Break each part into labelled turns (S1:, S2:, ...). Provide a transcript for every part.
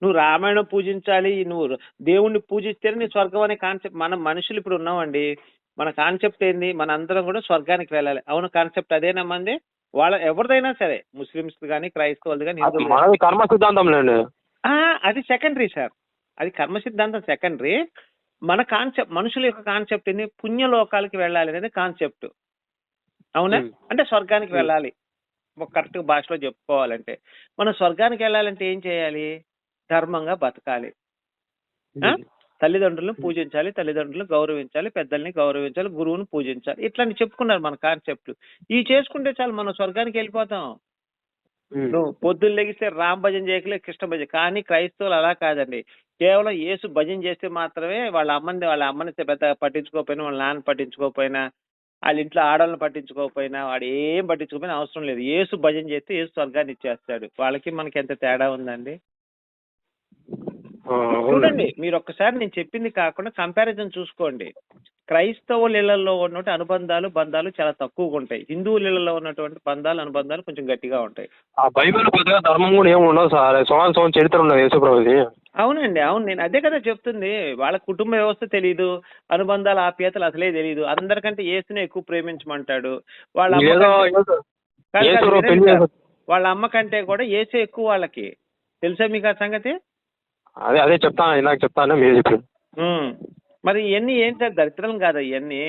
S1: నువ్వు రామాయణం పూజించాలి, నువ్వు దేవుణ్ణి పూజిస్తేనే నీ స్వర్గం అనే కాన్సెప్ట్. మనం మనుషులు ఇప్పుడు ఉన్నామండి, మన కాన్సెప్ట్ ఏంది? మన అందరం కూడా స్వర్గానికి వెళ్ళాలి. అవును, కాన్సెప్ట్ అదేనా మంది? వాళ్ళ ఎవరిదైనా సరే, ముస్లిమ్స్ కానీ, క్రైస్తవులది కానీ,
S2: అది
S1: హిందువులు కానీ.
S2: మనది కర్మ సిద్ధాంతం లేండి.
S1: అది సెకండరీ సార్. అది కర్మ సిద్ధాంతం సెకండరీ. మన కాన్సెప్ట్, మనుషుల యొక్క కాన్సెప్ట్ ఏంది? పుణ్యలోకాలకి వెళ్ళాలి అనేది కాన్సెప్ట్. అవునా? అంటే స్వర్గానికి వెళ్ళాలి. ఒక కరెక్ట్ భాషలో చెప్పుకోవాలంటే, మనం స్వర్గానికి వెళ్ళాలంటే ఏం చేయాలి? ధర్మంగా బతకాలి. తల్లిదండ్రులను పూజించాలి, తల్లిదండ్రులను గౌరవించాలి, పెద్దల్ని గౌరవించాలి, గురువుని పూజించాలి. ఇట్లాంటి చెప్పుకున్నారు మన కాన్సెప్ట్. ఇవి చేసుకుంటే చాలు, మనం స్వర్గానికి వెళ్ళిపోతాం. నువ్వు పొద్దున్న లెగిస్తే రామ్ భజన చేయకలే, కృష్ణ భజన. కానీ క్రైస్తవులు అలా కాదండి. కేవలం యేసు భజన చేస్తే మాత్రమే వాళ్ళ అమ్మని పెద్ద పట్టించుకోకపోయినా, వాళ్ళ నాన్న పట్టించుకోకపోయినా, వాళ్ళ ఇంట్లో ఆడవాళ్ళని పట్టించుకోకపోయినా, వాడు ఏం పట్టించుకోకపోయినా అవసరం లేదు. యేసు భజన చేస్తే యేసు స్వర్గాన్ని ఇచ్చేస్తాడు. వాళ్ళకి మనకి ఎంత తేడా ఉందండి? చూడండి, మీరు ఒక్కసారి నేను చెప్పింది కాకుండా కంపారిజన్ చూసుకోండి. క్రైస్తవుల ఇళ్లలో ఉన్నటువంటి బంధాలు చాలా తక్కువగా ఉంటాయి. హిందువుల ఇళ్లలో ఉన్నటువంటి అనుబంధాలు కొంచెం గట్టిగా ఉంటాయి.
S2: ఆ బైబిల్ పెద్దగా ధర్మం కూడా ఏమి ఉండదు సార్. సంవత్సరం చరిత్ర ఉండదు యేసుప్రభుది.
S1: అవునండి, అవును. నేను అదే కదా చెప్తుంది. వాళ్ళ కుటుంబ వ్యవస్థ తెలియదు, అనుబంధాలు ఆప్యాయతలు అసలే తెలియదు. అందరికంటే యేసునే ఎక్కువ ప్రేమించమంటాడు. వాళ్ళ అమ్మ కంటే కూడా యేసే ఎక్కువ వాళ్ళకి. తెలుసా మీకు ఆ సంగతి?
S2: అదే చెప్తాను, ఇందాక చెప్తాను, మీరు చెప్పారు.
S1: మరి ఇవన్నీ ఏం సార్ దరిద్రం కాదా? ఇవన్నీ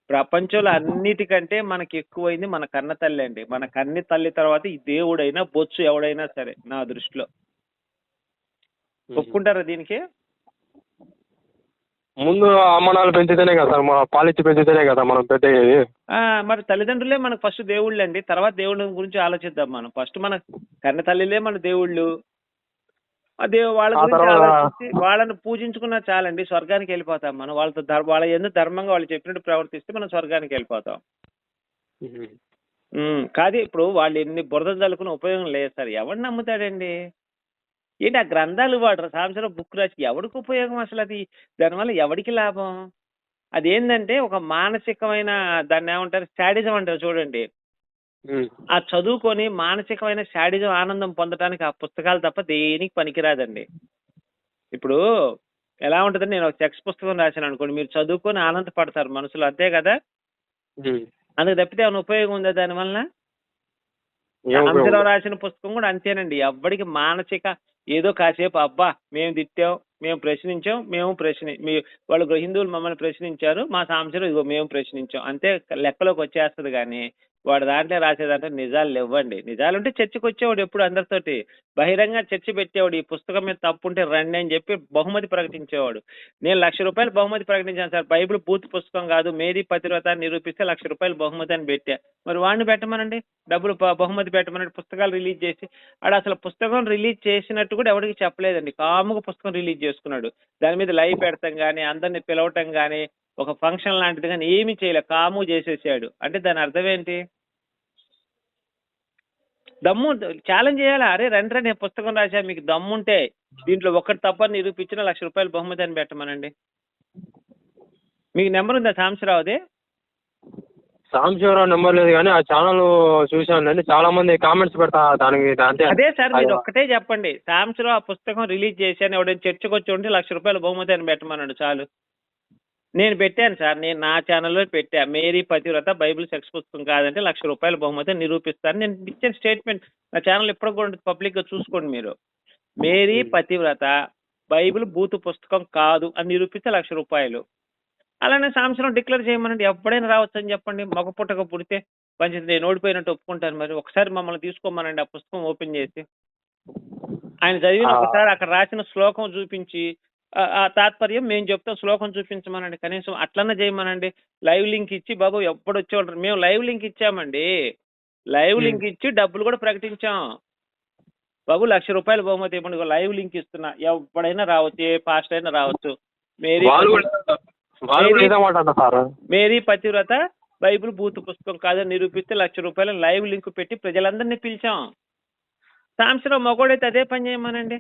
S1: ప్రపంచంలో అన్నిటికంటే మనకి ఎక్కువైంది మన కన్న తల్లి అండి. మన కన్ని తల్లి తర్వాత ఈ దేవుడైనా బొచ్చు ఎవడైనా సరే, నా దృష్టిలో. ఒప్పుకుంటారా దీనికి?
S2: ముందు అమ్మనాలు పెంచితేనే కదా సార్, పాలిచ్చి పెంచితేనే కదా మనం పెద్ద.
S1: మరి తల్లిదండ్రులే మనకు ఫస్ట్ దేవుళ్ళు అండి. తర్వాత దేవుళ్ళ గురించి ఆలోచిద్దాం మనం. ఫస్ట్ మన కన్న తల్లిలే మన దేవుళ్ళు. వాళ్ళ గురించి ఆలోచించి వాళ్ళని పూజించుకున్నా చాలండి, స్వర్గానికి వెళ్ళిపోతాం మనం. వాళ్ళ ఎందుకు ధర్మంగా వాళ్ళు చెప్పినట్టు ప్రవర్తిస్తే మనం స్వర్గానికి వెళ్ళిపోతాం. కాదు, ఇప్పుడు వాళ్ళు ఎన్ని బురద చల్లుకున్న ఉపయోగం లేదు సార్. ఎవడు నమ్ముతాడండి? ఏంటి ఆ గ్రంథాలు వాడు సంవత్సరం బుక్ రాసి ఎవడికి ఉపయోగం అసలు? అది దానివల్ల ఎవడికి లాభం? అదేంటంటే ఒక మానసికమైన, దాన్ని ఏమంటారు, శాడిజం అంటారు చూడండి. ఆ చదువుకొని మానసికమైన శాడిజం ఆనందం పొందడానికి ఆ పుస్తకాలు తప్ప దేనికి పనికిరాదండి. ఇప్పుడు ఎలా ఉంటుందని, నేను ఒక సెక్స్ పుస్తకం రాశాను అనుకోండి, మీరు చదువుకొని ఆనందపడతారు మనసులో, అంతే కదా? అందుకు తప్పితే ఏమైనా ఉపయోగం ఉందా దానివల్ల? రామచంద్రరావు రాసిన పుస్తకం కూడా అంతేనండి. ఎవ్వడికి మానసిక ఏదో కాసేపు అబ్బా మేము తిట్టాం, మేము ప్రశ్నించాం, వాళ్ళు హిందువులు మమ్మల్ని ప్రశ్నించారు, మా సాంశరం ఇదిగో మేము ప్రశ్నించాం, అంతే లెక్కలోకి వచ్చేస్తుంది. కానీ వాడు దాంట్లో రాసేదంటే నిజాలు లేవండి. నిజాలు ఉంటే చర్చకు వచ్చేవాడు ఎప్పుడు అందరితోటి బహిరంగ చర్చ పెట్టేవాడు. ఈ పుస్తకం మీద తప్పు ఉంటే రండి అని చెప్పి బహుమతి ప్రకటించేవాడు. నేను ₹1,00,000 బహుమతి ప్రకటించాను సార్. బైబిల్ పూర్తి పుస్తకం కాదు, మేరీ పతివ్రత నిరూపిస్తే ₹1,00,000 బహుమతి అని పెట్టా. మరి వాడిని పెట్టమనండి, డబ్బులు బహుమతి పెట్టమనండి. పుస్తకాలు రిలీజ్ చేసి ఆడు అసలు పుస్తకం రిలీజ్ చేసినట్టు కూడా ఎవరికి చెప్పలేదండి. కాముగా పుస్తకం రిలీజ్ చేసుకున్నాడు. దాని మీద లైవ్ పెడతాం కానీ, అందరిని పిలవటం కానీ, ఒక ఫంక్షన్ లాంటిది కానీ ఏమీ చేయలే, కాము చేసేసాడు. అంటే దాని అర్థం ఏంటి? దమ్ము ఛాలెంజ్ చేయాలి. అరే రండి, నేను పుస్తకం రాశా, మీకు దమ్ముంటే దీంట్లో ఒక్కటి తప్పని నిరూపించిన ₹1,00,000 బహుమతి అని పెట్టమనండి. మీకు నెంబర్ ఉందా సాంబశివరావుది?
S2: సాంబశివరావు నెంబర్ లేదు, కానీ ఆ ఛానల్ చూసానండి, చాలా మంది కామెంట్స్ పెడతా దానికి.
S1: అదే సార్, మీరు ఒక్కటే చెప్పండి, సాంబశివరావు ఆ పుస్తకం రిలీజ్ చేశాను, ఎవడైనా చర్చకు వచ్చి ఉంటే ₹1,00,000 బహుమతి అని పెట్టమన్నాడు చాలు. నేను పెట్టాను సార్, నేను నా ఛానల్లో పెట్టా, మేరీ పతివ్రత బైబిల్ సెక్స్ పుస్తకం కాదంటే ₹1,00,000 బహుమతి నిరూపిస్తాను. నేను ఇచ్చిన స్టేట్మెంట్ నా ఛానల్ ఎప్పుడు కూడా పబ్లిక్గా చూసుకోండి మీరు. మేరీ పతివ్రత బైబిల్ బూతు పుస్తకం కాదు అని నిరూపిస్తే ₹1,00,000. అలానే సాంబశివరావు డిక్లేర్ చేయమనండి, ఎప్పుడైనా రావచ్చు అని చెప్పండి. మగ పుట్టక పుడితే కొంచెం నేను ఓడిపోయినట్టు ఒప్పుకుంటాను. మరి ఒకసారి మమ్మల్ని తీసుకోమనండి, ఆ పుస్తకం ఓపెన్ చేసి ఆయన చదివిన ఒకసారి అక్కడ రాసిన శ్లోకం చూపించి ఆ తాత్పర్యం మేము చెప్తాం, శ్లోకం చూపించమనండి. కనీసం అట్లన్నా చేయమనండి. లైవ్ లింక్ ఇచ్చి బాబు ఎప్పుడు వచ్చేవాళ్ళు, మేము లైవ్ లింక్ ఇచ్చామండి, లైవ్ లింక్ ఇచ్చి డబ్బులు కూడా ప్రకటించాం. బాబు ₹1,00,000 బహుమతి ఇవ్వండి, లైవ్ లింక్ ఇస్తున్నా, ఎవడైనా రావచ్చు, ఏ పాస్ట్ అయినా రావచ్చు. మేరీ పతివ్రత బైబిల్ బూతు పుస్తకం కాదని నిరూపిస్తే ₹1,00,000 లైవ్ లింక్ పెట్టి ప్రజలందరినీ పిలిచాం. సాంబశివరావు మగోడైతే అదే పని చేయమనండి.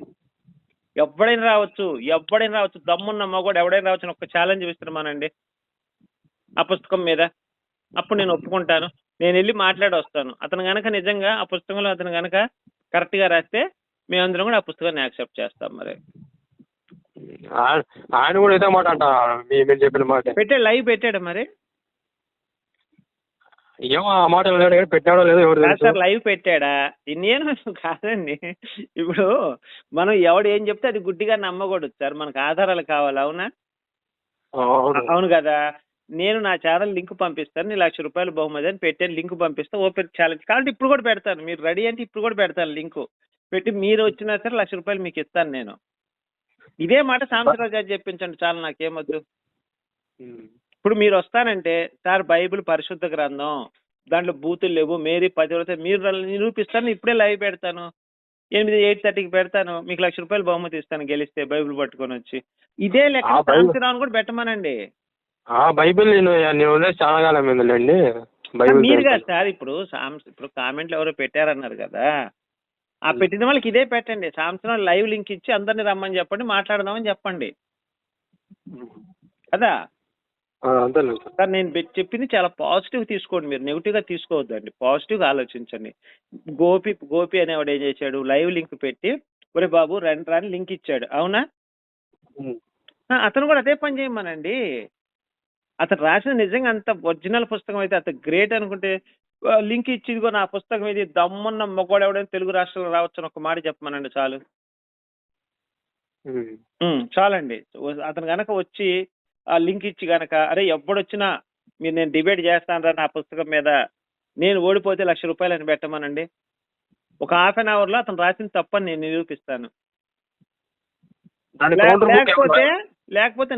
S1: ఎవడైనా రావచ్చు, దమ్మున్న మగోడు ఎవడైనా రావచ్చు. ఒక ఛాలెంజ్ ఇస్తున్నామనండి ఆ పుస్తకం మీద. అప్పుడు నేను ఒప్పుకుంటాను, నేను వెళ్ళి మాట్లాడి వస్తాను. అతను గనక నిజంగా ఆ పుస్తకంలో అతను గనక కరెక్ట్గా రాస్తే మేమందరం కూడా ఆ పుస్తకాన్ని యాక్సెప్ట్ చేస్తాం. మరి
S2: ఆయన కూడా ఇదే మాట అంట, మీరు చెప్పిన మాట.
S1: లైవ్ పెట్టాడు మరి.
S2: ఏమో ఆ మాట లేడు కానీ పెట్టాడో లేదో ఎవరు తెలుసు.
S1: సార్ లైవ్ పెట్టాడా? నేను కాదండి, ఇప్పుడు మనం ఎవడు ఏం చెప్తే అది గుడ్డిగా నమ్మకూడదు సార్, మనకు ఆధారాలు కావాలి. అవునా? అవును కదా. నేను నా ఛానల్ లింక్ పంపిస్తాను, నీ ₹1,00,000 బహుమతి అని పెట్టాను, లింక్ పంపిస్తా, ఓపెన్ ఛాలెంజ్ కాబట్టి ఇప్పుడు కూడా పెడతాను. మీరు రెడీ అంటే ఇప్పుడు కూడా పెడతాను లింక్ పెట్టి, మీరు వచ్చినా సరే ₹1,00,000 మీకు ఇస్తాను నేను. ఇదే మాట సాంబశివరావు గారు చెప్పించండి చాలు, నాకేమొద్దు. ఇప్పుడు మీరు వస్తానంటే సార్ బైబిల్ పరిశుద్ధ గ్రంథం, దాంట్లో బూతులు లేవు, మేరీ పతివ్రత, మీరు నిరూపిస్తాను, ఇప్పుడే లైవ్ పెడతాను, 8:30కి పెడతాను, మీకు ₹1,00,000 బహుమతి ఇస్తాను గెలిస్తే బైబిల్ పట్టుకొని వచ్చి. ఇదే లెక్క సాంబశివరావుని కూడా పెట్టమనండి.
S2: బైబిల్ నేను వదిలేసి చాలా కాలం ఏందండి.
S1: మీరు కాదు సార్, ఇప్పుడు కామెంట్లు ఎవరో పెట్టారన్నారు కదా, ఆ పెట్టిన వాళ్ళకి ఇదే పెట్టండి, సాంబశివరావు లైవ్ లింక్ ఇచ్చి అందరిని రమ్మని చెప్పండి, మాట్లాడదామని చెప్పండి కదా. సార్ నేను చెప్పింది చాలా పాజిటివ్ తీసుకోండి, మీరు నెగిటివ్ గా తీసుకోవద్దండి, పాజిటివ్ గా ఆలోచించండి. గోపి అనేవాడు ఏం చేశాడు, లైవ్ లింక్ పెట్టి ఒరే బాబు రండి రాని లింక్ ఇచ్చాడు. అవునా? అతను కూడా అదే పని చేయమనండి. అతను రాసిన నిజంగా అంత ఒరిజినల్ పుస్తకం అయితే, అతను గ్రేట్ అనుకుంటే లింక్ ఇచ్చి ఇదిగో నా పుస్తకం ఇది, దమ్మున్న మొగ్గోడు ఎవడైనా తెలుగు రాష్ట్రంలో రావచ్చు ఒక మాట చెప్పమనండి చాలు. చాలండి. అతను గనక వచ్చి ఆ లింక్ ఇచ్చి గనక, అరే ఎప్పుడొచ్చినా మీరు నేను డిబేట్ చేస్తాను రా నా పుస్తకం మీద, నేను ఓడిపోతే ₹1,00,000 అని పెట్టమనండి. ఒక ½ అన్ అవర్ లో అతను రాసిన తప్పని నేను నిరూపిస్తాను. లేకపోతే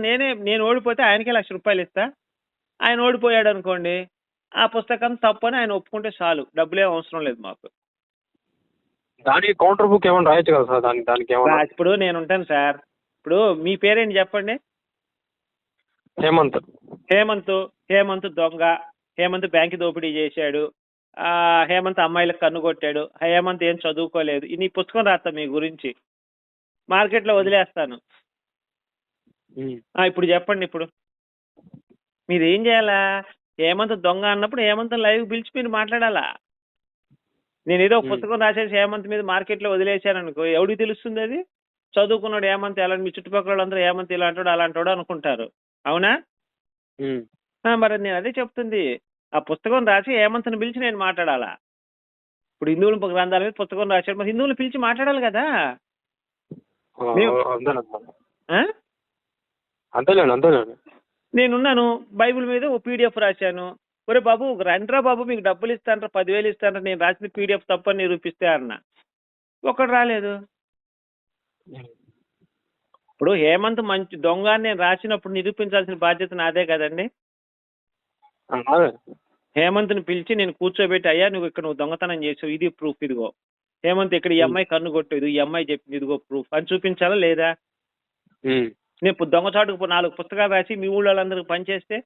S1: నేను ఓడిపోతే ఆయనకే ₹1,00,000 ఇస్తా. ఆయన ఓడిపోయాడు అనుకోండి, ఆ పుస్తకం తప్పని ఆయన ఒప్పుకుంటే చాలు, డబ్బులేం అవసరం లేదు మాకు.
S2: దానికి కౌంటర్ బుక్ ఏమైనా రాయొచ్చు కదా సార్? దానికి
S1: ఇప్పుడు నేను ఉంటాను సార్. ఇప్పుడు మీ పేరేంటి చెప్పండి? హేమంత్ దొంగ, హేమంత్ బ్యాంక్ దోపిడీ చేశాడు, హేమంత్ అమ్మాయిలకు కన్ను కొట్టాడు, హేమంత్ ఏం చదువుకోలేదు, నీ పుస్తకం రాస్తా మీ గురించి, మార్కెట్లో వదిలేస్తాను. ఇప్పుడు చెప్పండి, ఇప్పుడు మీరు ఏం చేయాలా? హేమంత్ దొంగ అన్నప్పుడు హేమంత్ లైవ్ పిలిచి మీరు మాట్లాడాలా. నేను ఏదో పుస్తకం రాసేసి హేమంత్ మీద మార్కెట్లో వదిలేశాను అనుకో, ఎవడికి తెలుస్తుంది అది? చదువుకున్నాడు హేమంత్ ఎలా, మీ చుట్టుపక్కల వాళ్ళందరూ హేమంత్ ఇలాంటోడు అలాంటోడు అనుకుంటారు. అవునా? మరి నేను అదే చెప్తుంది, ఆ పుస్తకం రాసి హేమంత్ని పిలిచి నేను మాట్లాడాలా. ఇప్పుడు హిందువుల గ్రంథాల మీద పుస్తకం రాశాడు, మరి హిందువులు పిలిచి మాట్లాడాలి కదా. నేనున్నాను, బైబిల్ మీద ఓ PDF రాశాను, ఒరే బాబు రండ్రా బాబు మీకు డబ్బులు ఇస్తానరా, 10,000 ఇస్తానరా, నేను రాసిన PDF తప్పని నిరూపిస్తే అన్నా, ఒక్కడు రాలేదు. ఇప్పుడు హేమంత్ మంచి దొంగ అని నేను రాసినప్పుడు నిరూపించాల్సిన బాధ్యత నాదే కదండి. హేమంత్ని పిలిచి నేను కూర్చోబెట్టి, అయ్యా నువ్వు దొంగతనం చేసావు, ఇది ప్రూఫ్, ఇదిగో హేమంత్ ఇక్కడ ఈ అమ్మాయి కన్ను కొట్టేది, ఈ అమ్మాయి చెప్పింది, ఇదిగో ప్రూఫ్ అని చూపించాలా లేదా? నేను దొంగచాటుకు 4 పుస్తకాలు రాసి మీ ఊళ్ళో వాళ్ళందరికి పనిచేస్తే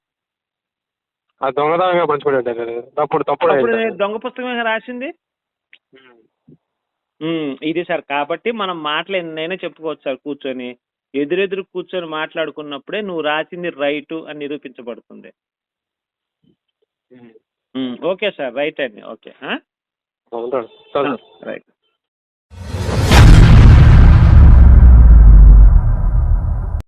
S1: దొంగ పుస్తకమే రాసింది. ఇది సార్, కాబట్టి మనం మాటలు ఎన్నైనా చెప్పుకోవచ్చు సార్, కూర్చొని ఎదురెదురు కూర్చొని మాట్లాడుకున్నప్పుడే నువ్వు రాసింది రైటు అని నిరూపించబడుతుంది. ఓకే సార్, రైట్ అండి, ఓకే రైట్.